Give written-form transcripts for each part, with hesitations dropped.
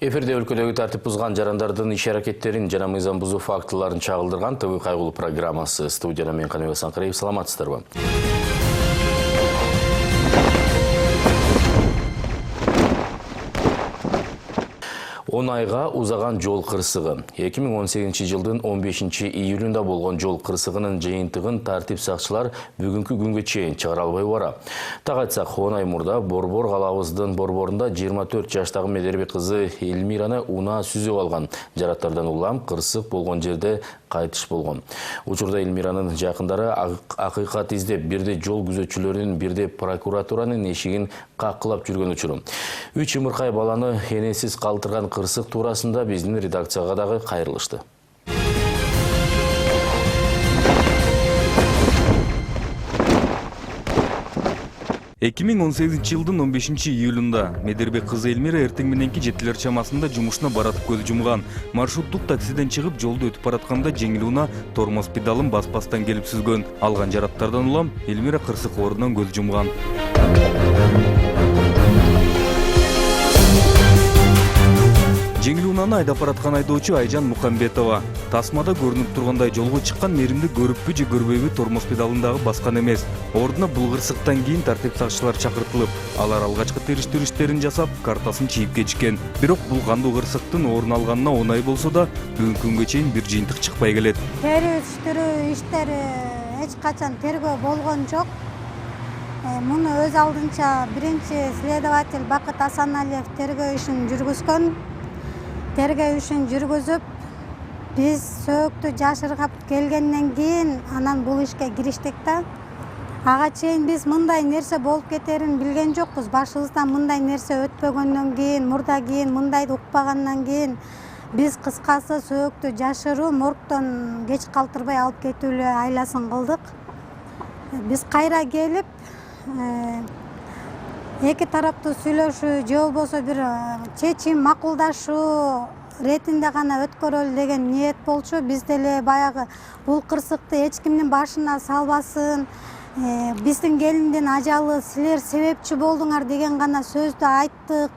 Эфирде өлкөдөгү тартип бузган жарандардын иш-аракеттерин жана мыйзам бузуу фактыларын чагылдырган ТВ кайгылуу программасы. Студияда мен Каныбек Санкареев, саламатсыздарбы? 10 айга узаган жол кырсыгы. 2018 жылдын 15 июлунда болгон жол кырсыгынын жыйынтыгын тартип сакчылар бүгүнкү күнгө чейин чыгара албай бара. Так айтсак, 10 ай мурда Борбор калабыбыздын борборунда 24 жаштагы Медербек кызы Эльмираны унаа сүзүп алган. Жараттардан улам кырсык болгон жерде кайтыш болгон. Учурда Эльмиранын жакындары акыйкат издеп, бирде жол күзөтчүлөрүнүн, бирде прокуратуранын эшигин какылап жүргөн учуру. 3 ымыркай баланы энесиз калтырган кырсык туурасында биздин редакцияга дагы кайрылышты. 2018 жылдын 15 июлунда Медербек кызы Эльмира эртең мененки 7 чамасында жумушуна баратып көз жумган. Маршруттук таксиден чыгып жолду өтүп баратканда жеңил унаа тормоз педалын баспастан келип сүзгөн. Алган жараттардан улам Эльмира кырсык ордунан көз жумган. Жеңил унааны айдап бараткан айдоочу Айжан Мухамбетова. Тасмада көрүнүп тургандай жолго чыккан меримди көрүппү же көрбөйбү тормоз педалындагы баскан эмес. Ордуна бул кырсыктан кийин тартип сакчылар чакыртылып, алар алгачкы териштирүү иштерин жасап, картасын чийип кетишкен. Бирок бул кандуу кырсыктын орун алганына 10 ай болсо да, бүгүнкү күнгө чейин бир жыйынтык чыкпай келет. Териштирүү иштери эч качан тергөө болгон жок. Муну өз алдынча биринчи следователь Бакыт Асаналиев тергөө ишин жүргүзгөн. Тергөө ишин жүргүзүп, биз сөөктү жашыргап келгенден кийин анан бул ишке кириштик да. Ага чейин биз мындай нерсе болуп кетерин билген жокпуз. Башыбыздан мындай нерсе өтпөгөндөн кийин, мурда кийин мындайды укпагандан кийин биз кыскасы сөөктү жашыруу, моргтон кеч калтырбай алып кетүү эле айласын кылдык. Биз кайра келип эки тараптуу сүйлөшүү же болбосо бир чечим макулдашуу ретинде гана өткөрөлү деген ниет болчу. Биз деле баягы бул кырсыкты эч кимдин башына салбасын, биздин келиндин ажалы силер себепчи болдуңар деген гана сөздү айттык.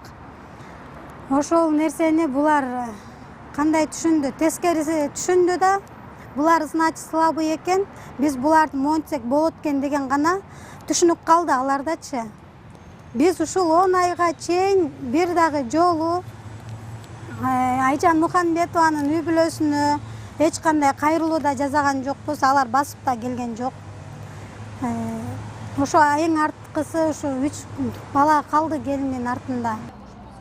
Ошол нерсени булар кандай түшүндү? Тескериси түшүндү да, булар значит слабый экен, биз буларды монтсек болот экен деген гана түшүнүп калды алардачы. Биз ушул 10 айга чейин бир дагы жолу Айжан Мухамбетованын үй бүлөсүнө эч кандай кайрылуу да жасаган жокпуз, алар басып да келген жок. Ошо эң арткысы ушу 3 бала калды келиндин артында.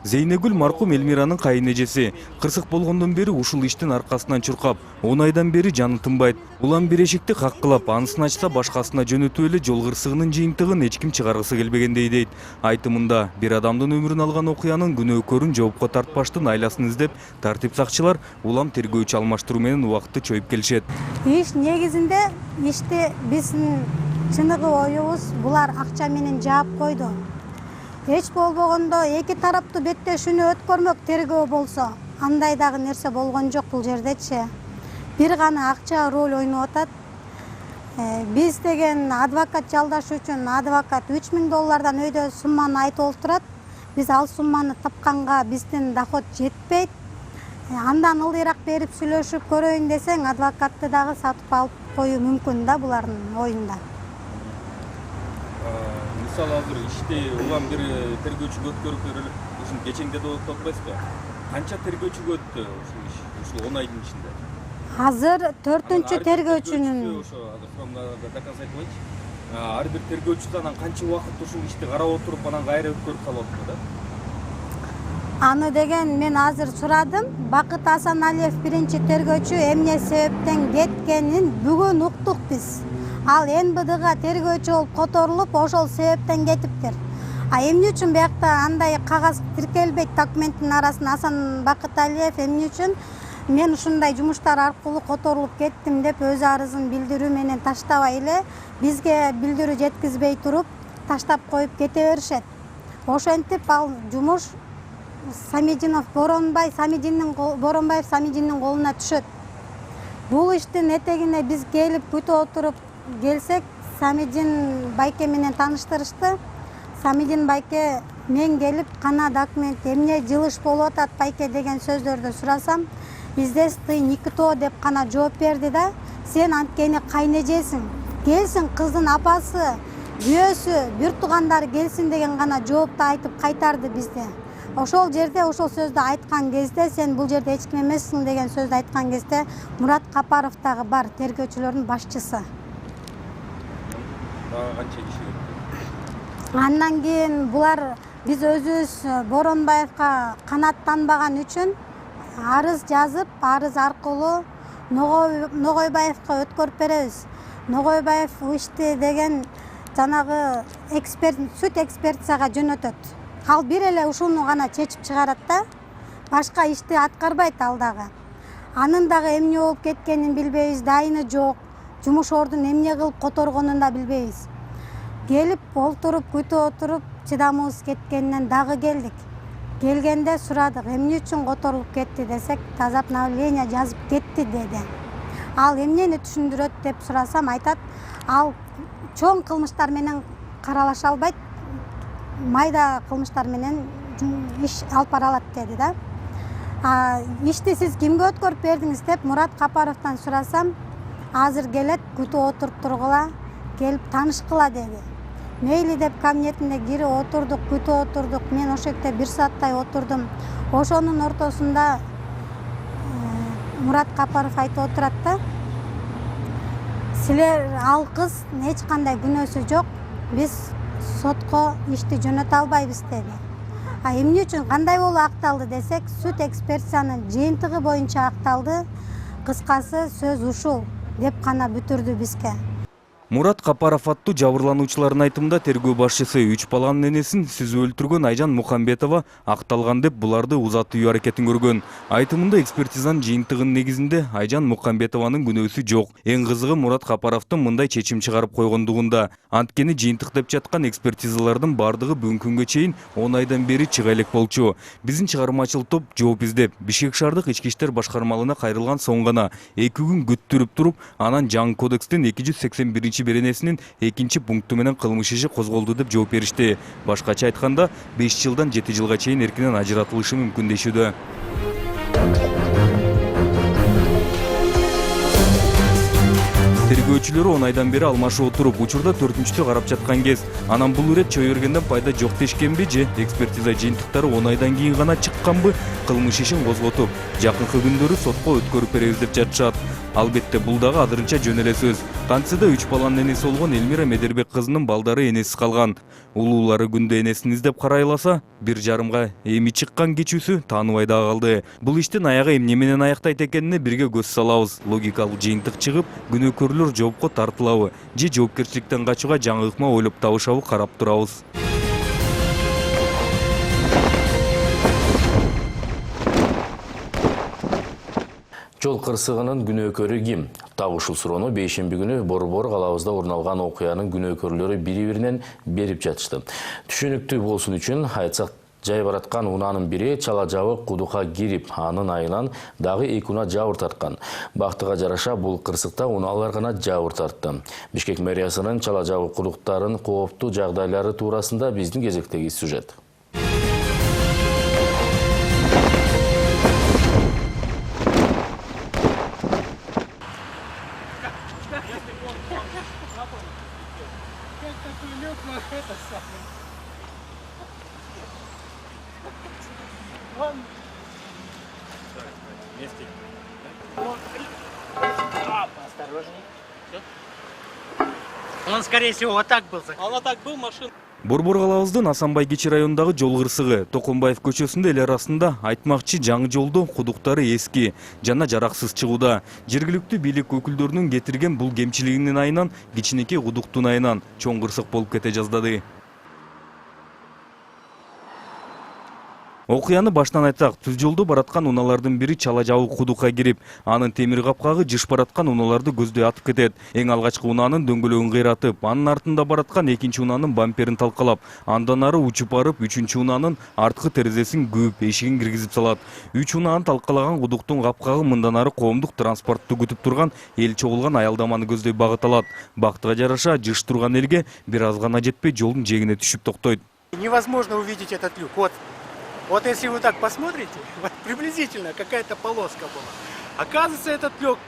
Зейнегүл маркум Эльмиранын кайынэжеси. Кырсык болгондон бери ушул иштин аркасынан чуркап, 10 айдан бери жаны тынбайт. Улам бир эшикти каккылап, анысын ачса башкасына жөнөтүп эле жол кырсыгынын жыйынтыгын эч ким чыгаргысы келбегендей дейт. Айтымында, бир адамдын өмүрүн алган окуянын күнөөкөрүн жоопко тартпаштын айласын издеп, тартип сакчылар улам тергөөчү алмаштыруу менен убакытты чоюп келишет. Иш негизинде ишти биздин чыныгы оюбуз булар акча менен жаап койду. Эч болбогондо эки тараптуу беттешүүнү өткөрмөк тергөө болсо, андай дагы нерсе болгон жок бул жердечи. Бир гана акча роль ойноп атат. Биз деген адвокат жалдаш үчүн адвокат $3000 өйдө сумманы айтып олтурат. Биз ал сумманы тапканга биздин доход жетпейт. Андан ылдыйраак берип сүйлөшүп көрөйүн десең, адвокатты дагы сатып алып коюу мүмкүн да булардын оюнда. Мисалы азыр ишти улам бир тергөөчүгө өткөрүп берели, ушун кечеңде да окуп атпайсызбы? Канча тергөөчүгө өттү ушул иш, ушул 10 айдын ичинде? Азыр 4-чү тергөөчүнүн ошо доказ айтып айтчы. Ар бир тергөөчү анан канча убакыт ушул ишти карап отуруп, анан кайра өткөрүп калып атпы да? Аны деген мен азыр сурадым. Бакыт Асаналиев биринчи тергөөчү эмне себептен кеткенин бүгүн уктук биз. Ал НБДга тергөөчү болуп которулуп, ошол себептен кетиптир. Эмне үчүн биякта андай кагаз тиркелбейт документтин арасына Асан Бакыталиев эмне үчүн мен ушундай жумуштар аркылуу которулуп кеттим деп өз арызын билдирүү менен таштабай эле бизге билдирүү жеткизбей туруп таштап коюп кете беришет. Ошентип ал жумуш Боронбаев Самидиндин колуна түшөт. Бул иштин этегине биз келип күтүп отуруп келсек, Самидин байке менен тааныштырышты. Самидин байке мен келип кана документ эмне жылыш болуп атат байке деген сөздөрдү сурасам, издестый никто деп кана жооп берди да, сен анткени кайнежесиң, келсин кыздын апасы, күйөөсү, бир туугандары келсин деген гана жоопту айтып кайтарды бизде. Ошол жерде ошол сөздү айткан кезде, сен бул жерде эч ким эмессиң деген сөздү айткан кезде, Мурат Капаров дагы бар, тергөөчүлөрдүн башчысы. Канча киши келди? Андан кийин булар биз өзүбүз Боронбаевка канаттанбаган үчүн арыз жазып, арыз аркылуу Ногойбаевка өткөрүп беребиз. Ногойбаев ишти деген жанагы суд экспертизага жөнөтөт. Ал бир эле ушуну гана чечип чыгарат да, башка ишти аткарбайт ал дагы. Анын дагы эмне болуп кеткенин билбейбиз, дайыны жок. Жумуш ордун эмне кылып которгонун да билбейбиз. Келип олтуруп, күтүп отуруп, чыдамыбыз кеткенден дагы келдик. Келгенде сурадык, эмне үчүн которулуп кетти десек, таза обновление жазып кетти деди. Ал эмнени түшүндүрөт деп сурасам, айтат, ал чоң кылмыштар менен каралаша албайт, майда кылмыштар менен иш алып бара алат деди да. Ишти сиз кимге өткөрүп бердиңиз деп Мурат Капаровдон сурасам, азыр келет, күтүп отуруп тургула, келип таанышкыла деди. Мейли деп кабинетине кирип отурдук, күтүп отурдук. Мен ошол жерде 1 сааттай отурдум. Ошонун ортосунда Мурат Капаров айтып отурат да, силер ал кыз эч кандай күнөөсү жок, биз сотко ишти жөнөтө албайбыз деди. Эмне үчүн, кандай болуп акталды десек, суд экспертизанын жыйынтыгы боюнча акталды. Кыскасы сөз ушул деп гана бүтүрдү бизге. Мурат Капаров аттуу жабырлануучулардын айтымында тергөө башчысы 3 баланын энесин сүзүп өлтүргөн Айжан Мухамбетова акталган деп буларды узатуу аракетин көргөн. Айтымында экспертизанын жыйынтыгынын негизинде Айжан Мухамбетованын күнөөсү жок. Эң кызыгы Мурат Капаровдун мындай чечим чыгарып койгондугунда. Анткени жыйынтык деп жаткан экспертизалардын бардыгы бүгүнкү күнгө чейин 10 айдан бери чыга элек болчу. Биздин чыгармачыл топ жооп издеп, Бишкек шаардык ички иштер башкармалыгына кайрылган соң гана 2 күн күттүрүп туруп, анан жаңы кодекстин 281 беренесинин 2 пункту менен кылмыш иши козголду деп жооп беришти. Башкача айтканда, 5 жылдан 7 жылга чейин эркинен ажыратылышы мүмкүн дешүүдө. Тергөөчүлөрү 10 айдан бери алмашып отуруп, учурда 4-чү карап жаткан кез. Анан бул ирет чой бергенден пайда жок дешкенби же экспертиза жыйынтыктары 10 айдан кийин гана чыкканбы, кылмыш ишин козготуп, жакынкы күндөрү сотко өткөрүп беребиз деп жатышат. Албетте бул дагы азырынча жөн эле сөз. Кантсе да 3 баланын энеси болгон Элмира Медербек кызынын балдары энесиз калган. Улуулары күндө энесин издеп карайласа, 1,5 эми чыккан кичүүсү тааныбай да калды. Бул иштин аягы эмне менен аяктайт экенине бирге көз салабыз. Логикалык жыйынтык чыгып, күнөөкөрлөр жоопко тартылабы же жоопкерчиликтен качууга жаңы ыкма ойлоп табышабы карап турабыз. Жол кырсыгынын күнөөкөрү ким? Так ушул суроону бейшемби күнү Борбор калабызда орун алган окуянын күнөөкөрлөрү бири-биринен берип жатышты. Түшүнүктүү болсун үчүн айтсак, жай бараткан унаанын бири чала жабык кудукка кирип, анын айынан дагы 2 уна жабыр тарткан. Бактыга жараша бул кырсыкта унаалар гана жабыр тартты. Бишкек мэриясынын чала жабык кудуктарын кооптуу жагдайлары туурасында биздин кезектеги сюжет. Он, скорее всего, вот так был. Он так был, машина. Борбор калабыздын Асанбай кечи районундагы жол кырсыгы Токонбаев көчөсүндө эл арасында айтмакчы жаңы жолдо кудуктары эски жана жараксыз чыгууда. Жергиликтүү бийлик өкүлдөрүнүн кетирген бул кемчилигинин айынан кичинекей кудуктун айынан чоң кырсык болуп кете жаздады. Окуяны баштан айтсак, түз жолдо бараткан унаалардын бири чала жабык кудукка кирип, анын темир капкагы жыш бараткан унааларды көздөй атып кетет. Эң алгачкы унаанын дөңгөлөгүн кыйратып, анын артында бараткан экинчи унаанын бамперин талкалап, андан ары учуп барып, үчүнчү унаанын арткы терезесин күүп, эшигин киргизип салат. 3 унааны талкалаган кудуктун капкагы мындан ары коомдук транспортту күтүп турган эл чогулган аялдаманы көздөй багыт алат. Бактыга жараша жыш турган элге бир аз гана жетпей жолдун жээгине түшүп токтойт. Невозможно увидеть этот люк. Вот если вы так посмотрите, вот приблизительно какая-то полоска была. Оказывается, этот люк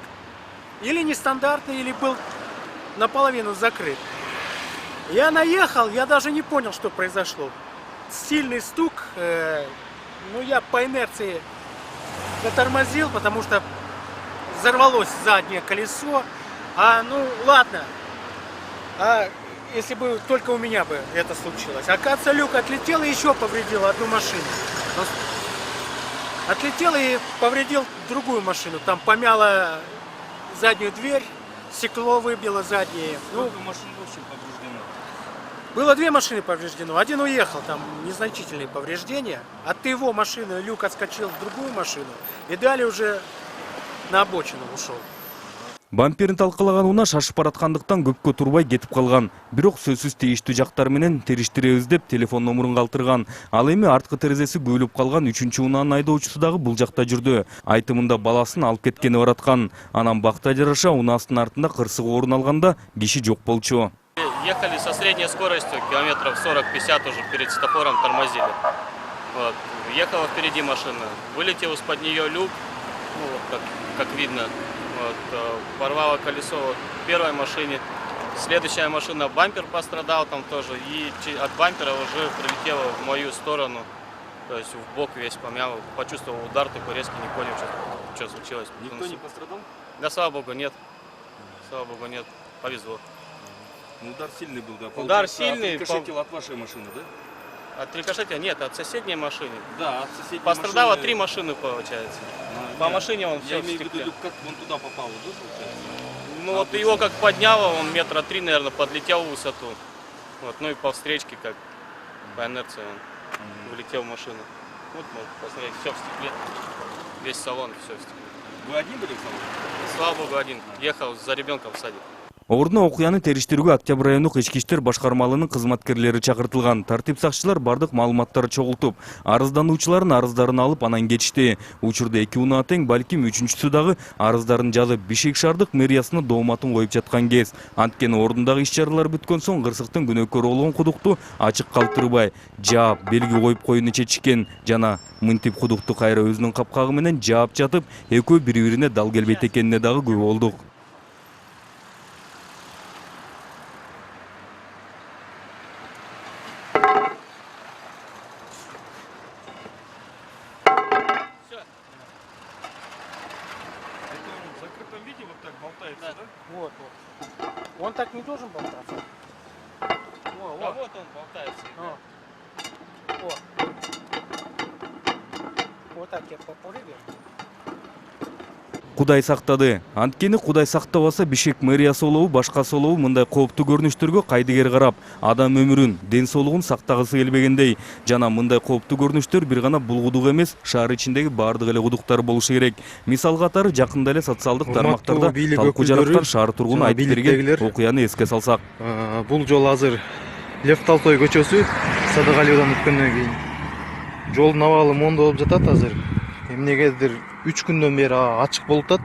или нестандартный, или был наполовину закрыт. Я наехал, я даже не понял, что произошло. Сильный стук, я по инерции затормозил, потому что взорвалось заднее колесо. Ладно. Если бы только у меня бы это случилось. Оказывается, люк отлетел и еще повредил одну машину. Отлетел и повредил другую машину. Там помяло заднюю дверь, стекло выбило заднее. Машин в общем повреждено. Было 2 машины повреждено. Один уехал, там незначительные повреждения. От его машины люк отскочил в другую машину. И далее уже на обочину ушел. Бамперин талкалаганына шашып бараткандыктан көпкө турбай кетип калган. Бирок сөзсүз тийиштүү жактар менен териштиребиз деп телефон номерун калтырган. Ал эми арткы терезеси көйлөп калган 3-чү унаанын айдоочусу дагы бул жакта жүрдү. Айтымында баласын алып кеткени бараткан. Анан бакта жараша унаасынын артында кырсык орун алганда киши жок болчу. Ехали со средней скоростью, километров 40-50 уже перед светофором тормозили. Ехала впереди машина, вылетел из-под нее люк, как видно. Порвало колесо в первой машине, следующая машина, бампер пострадал там тоже, и от бампера уже прилетело в мою сторону, то есть в бок весь помял, почувствовал удар такой резкий, не понял, что случилось. Никто не пострадал? Да, слава богу, нет. Слава богу, нет. Повезло. Удар сильный был, да? Удар сильный. Отрикошетил от вашей машины, да? От рикошетия нет, от соседней машины. Да, от соседней Пострадало машины. 3 машины, получается. По машине он все Я имею в виду, как он туда попал, да, получается? Его как подняло, он 3 метра, наверное, подлетел в высоту. И по встречке, как по инерции он влетел в машину. Посмотрите, все в стекле. Весь салон, все в стекле. Вы один были в салоне? Слава богу, один. Ехал за ребенком в садик. Ордуна окуяны териштирүүгө Октябрь райондук ички иштер башкармалыгынын кызматкерлери чакыртылган. Тартип сакчылар бардык маалыматтарды чогултуп, арыздануучулардын арыздарын алып анан кетишти. Учурда 2 унаа тең, балким 3-чүсү дагы арыздарын жазып, Бишкек шаардык мэриясына дооматын коюп жаткан кез. Анткени ордундагы иш-чаралар бүткөн соң кырсыктын күнөөкөрү болгон кудукту ачык калтырбай, жаап, белги коюп коюуну чечишкен жана мынтип кудукту кайра өзүнүн капкагы менен жаап жатып, экөө бири-бирине дал келбейт экенине дагы күбө болдук. В закрытом виде вот так болтается, да? Вот. Он так не должен болтаться. Да вот он болтается. Вот так я попрыгаю. Кудай сактады. Анткени Кудай сактабаса Бишкек мэриясы болобу, башкасы болобу мындай кооптуу көрүнүштөргө кайдыгер карап, адам өмүрүн, ден соолугун сактагысы келбегендей, жана мындай кооптуу көрүнүштөр бир гана бул кудук эмес, шаар ичиндеги баардык эле кудуктар болушу керек. Мисал катары жакында эле социалдык тармактарда талкуу жараткан шаар тургуну айтып берген окуяны эске салсак. Бул жол азыр Лев Толстой көчөсү Садыгалиевден өткөндөн кийин жолдун абалы мондо болуп жатат азыр. Эмнегедир 3 күндөн бери ачык болуп атат.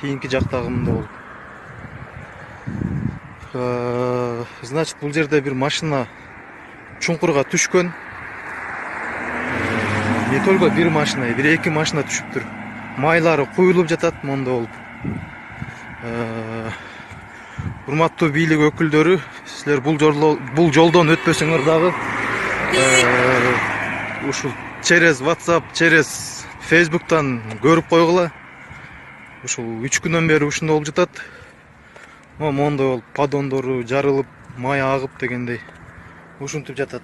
Кийинки жактагы мындай болуп. Значит, бул жерде бир машина чуңкурга түшкөн. Не только бир машина, бир 2 машина түшүптүр. Майлары куюлуп жатат мондо болуп. Урматтуу бийлик өкүлдөрү, силер бул жолдон өтпөсөңөр дагы ушул через WhatsApp, через Facebook'tan көрүп койгула. Ушул 3 күндөн бери ушундай болуп жатат. Мондой болуп, падондору жарылып, май агып дегендей ушинтип жатат.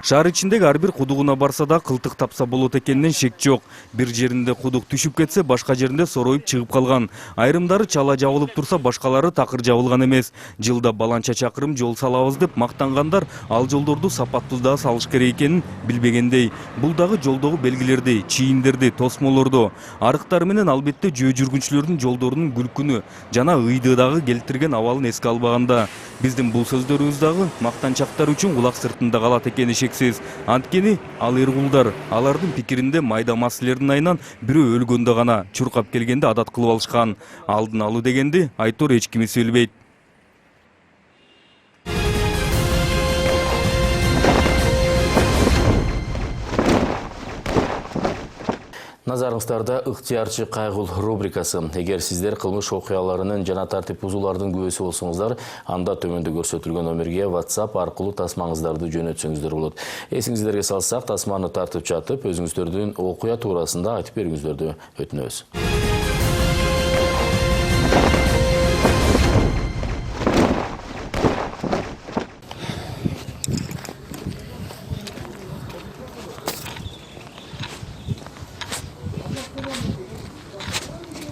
Шаар ичиндеги ар бир кудугуна барса да кылтык тапса болот экенинен шек жок. Бир жеринде кудук түшүп кетсе, башка жеринде сороюп чыгып калган. Айрымдары чала жабылып турса, башкалары такыр жабылган эмес. Жылда баланча чакырым жол салабыз деп мактангандар ал жолдорду сапаттуу да салыш керек экенин билбегендей. Бул дагы жолдогу белгилерди, чийиндерди, тосмолорду, арыктар менен албетте жөө жүргүнчүлөрдүн жолдорунун күлкүнү жана ыйды дагы келтирген абалын эске албаганда, биздин бул сөздөрүбүз дагы мактанчактар үчүн кулак сыртында калат экени шексиз. Анткени ал эркулдар, алардын пикиринде майда маселелердин айынан бирөө өлгөндө гана, чуркап келгенде адат кылып алышкан. Алдын алуу дегенди айтор эч кими билбейт. Назарыңыздарда ыктыярчы кайгыл рубрикасы. Эгер сиздер кылмыш окуяларынын жана тартип бузуулардын күбөсү болсоңуздар, анда төмөндө көрсөтүлгөн номерге WhatsApp аркылуу тасмаңыздарды жөнөтсөңүздөр болот. Эсиңиздерге салсак, тасманы тартып жатып, өзүңүздөрдүн окуя туурасында айтып берүүңүздөрдү өтүнөбүз.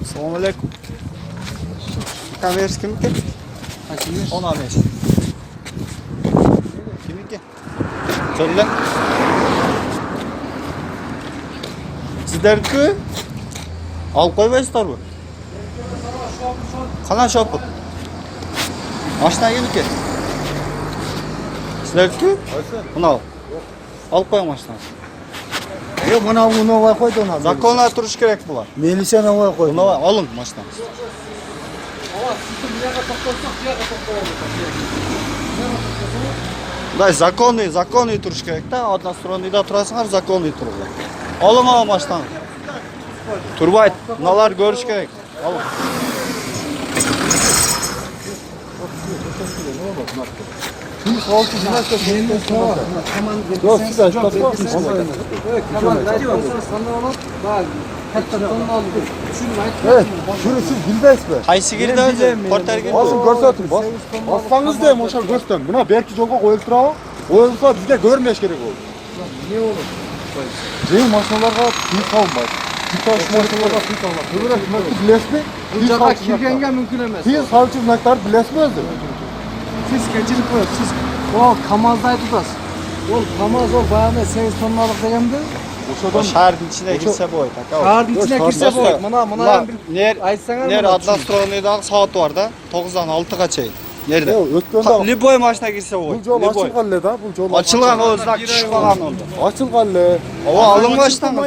Assalamu alaikum. Kamera kimniki? Ona ver. Kimniki? Söyle. Sizlerki? Alıp koymaysızlar mı? Kalan şopun. Maşına kimniki? Sizlerki? Bunu al. Alıp koyun maşına. Yok bana bunu var koydu ona. Zakonlar turuş gerek bular. Melisa ne var koydu? Bunu alın maşına. Да, законный туруш керек да, односторонныйда турасыңар, законный тургула. Алың ала маштан. Турбайт, мыналар көрүш керек. Алың. Yok siz açıklar Evet, şunu siz bilmez mi? Кайсы кирди өзү? Портер кирди. Basın görsötün, bassanız deyim, oşar görsötün. Buna belki jolga koyup durabı, koyulsa bizde görmeş gerek oldu. Ne olur? Benim maşinalarga tüy kalmaz. Tüy taşı maşinalarga tüy kalmaz. Öbürek mümkün bilesmi? Bu jaga kirgenге mümkün emas. Tüy salçı znaklar bilesmezdi. Siz keçirip koyup, siz o Kamaz'da aytıyorsunuz. O Kamaz o bayağıda 8 tonnalık degemdi. Шаардын ичине кирсе болот, ака. Шаардын ичине кирсе болот. Мына нер айтсаңар нер односторонныйдагы сааты бар да, 9-дан 6-га чейин. Нерде? Ötkönde Любой машина кирсе болот. bu jol açılgan le da, bu jol Ачылган о знак түшүп калган олду. açılgan le. Ооба алынбаштан.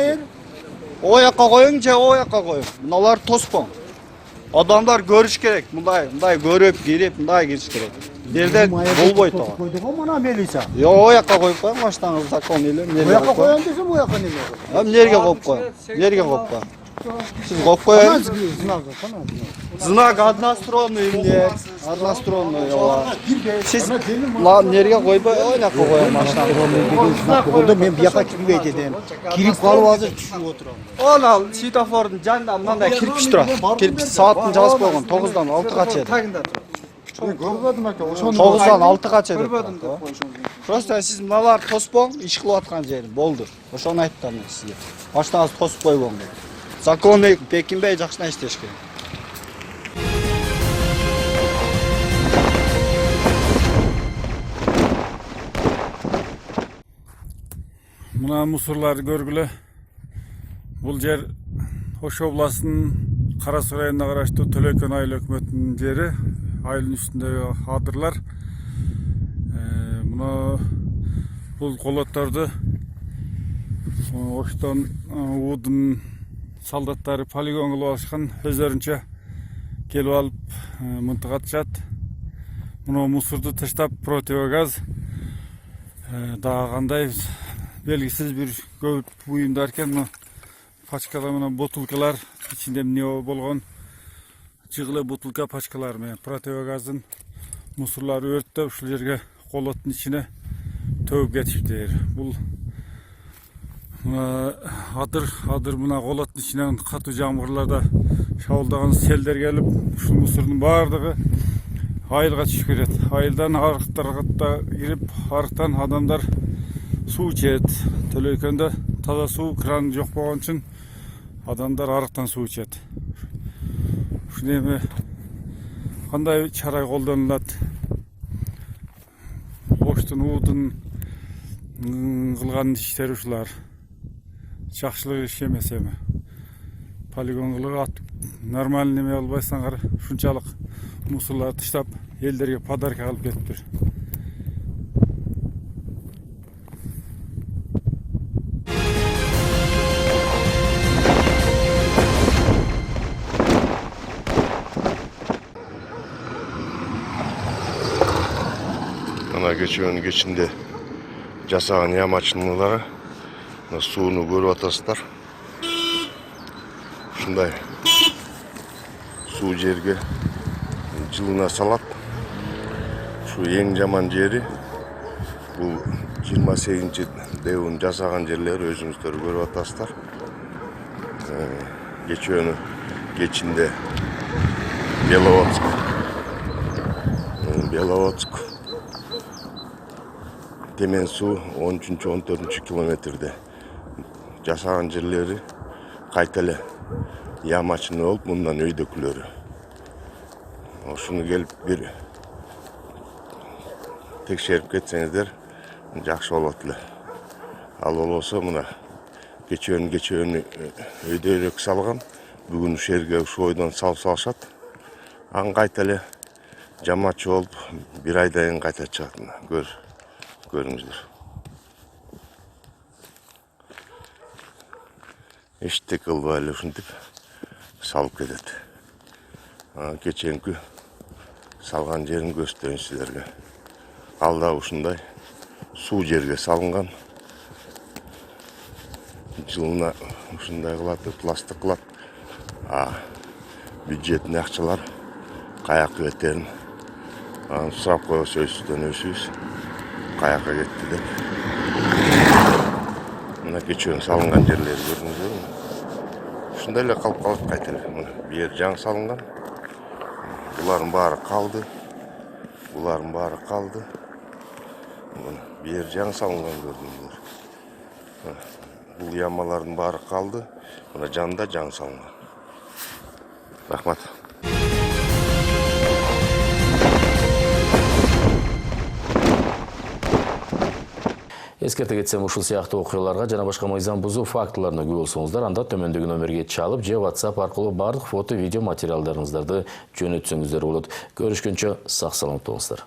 О жака коюң же о жака коюң. Мыналар тоспоң. Адамдар көрүш керек. Мындай көрүп, кирип, мындай кириш керек. Жерде болбойт ага. Koyduk o bana Melisa. Yo о жака коюп коюң машинаңызды, закон эле. Bu yaka koyan desem bu yaka ne mi? Эмнерге коюп коюң? Жерге коюп коюң. Сиз коюп коюңуз. Знак односторонний эмне? Односторонний ооба. Сиз эмнерге койбой, о жака коюң машинаңызды. Burada men bir yaka kirmey dedim. Kirip kalıp hazır düşüp oturam. Оны ал светофордун жанында мындай кирпич турат. Кирпич саатын жазып койгон 9-дан 6-га чейин. Ben görmedim aka. 9-дан 6-га чейин. Просто сиз мыналар тоспоң, иш кылып аткан жерим болду. Ошону айттым мен сизге. Баштаңыз тосуп койбоң деп. Законный бекинбей жакшына иштеш керек. Mına musurlar görgülü. Бұл жер Ош областının Карасу районуна караштуу Төлөкөн айыл өкмөтүнүн жери. Айылдын үстүндөгү адырлар. Мына бул колотторду Оштон Уудун солдаттары полигон кылып алышкан, өздөрүнчө келип алып мынтык атышат. Мына мусорду таштап противогаз дагы кандай белгисиз бир көп буюмдар экен. Пачкалар менен бутылкалар, ичинде эмне болгон жыгылы бутылка пачкалар менен противогаздын мусорлары өрттөп ушул жерге колоттун ичине төгүп кетиптир. Бул адыр мына колоттун ичинен катуу жамгырларда шабылдаган селдер келип, ушул мусордун баардыгы айылга түшүп кетет. Айылдан арыктарга кирип, арыктан адамдар суу ичет. Төлөкөндө таза суу кран жок болгон үчүн адамдар арыктан суу ичет. Ушул эми кандай чара колдонулат? Оштун Уудун кылган иштери ушулар. Жакшылык иш эмес эми. Полигон кылып нормальный эме албайсыңар, ушунчалык мусорларды таштап элдерге подарка алып кетиптир. Ана көчөнүн кечинде жасаган ямачынылары сууну көрүп атасыздар. ушундай суу жерге жылына салат. Ушу эң жаман жери бул 28-дебун жасаган жерлер өзүңүздөр көрүп атасыздар. Кечөөнү кечинде Беловодск темен суу 13-14 километрде жасаган жерлери кайта эле ямачыны болуп, мындан өйдөкүлөрү. Ошуну келип бир текшерип кетсеңиздер жакшы болот эле. Ал болбосо мына кечөөнү өйдөйрөөк салган. Бүгүн ушул жерге ушул ойдон салып салышат. Ан кайта эле жамачы болуп, бир айдан кийин кайта чыгат. Көрүңүздөр. Эчтеке кылбай эле ушинтип салып кетет. Кеченки салган жерин көрсөтөйүн силерге. Ал да ушундай суу жерге салынган. Жылына ушундай кылат, пластик кылат. Бюджетный акчалар каяка кетерин сурап коебуз өзүбүз. Каяка кетти деп. Мына кечөөнү салынган жерлери көрдүңүздөр. Ушундай эле калып калат кайта эле. Мына бу жер жаңы салынган. Булардын баары калды. Мына бу жер жаңы салынган көрдүңүздөр. Бул ямалардын баары калды. Мына жанында жаңы салынган. Рахмат. Эскерте кетсем, ушул сыяктуу окуяларга жана башка мыйзам бузуу фактыларына күбө болсоңуздар, анда төмөндөгү номерге чалып же WhatsApp аркылуу бардык фото, видео материалдарыңыздарды жөнөтсөңүздөр болот. Көрүшкөнчө сак саламат болуңуздар.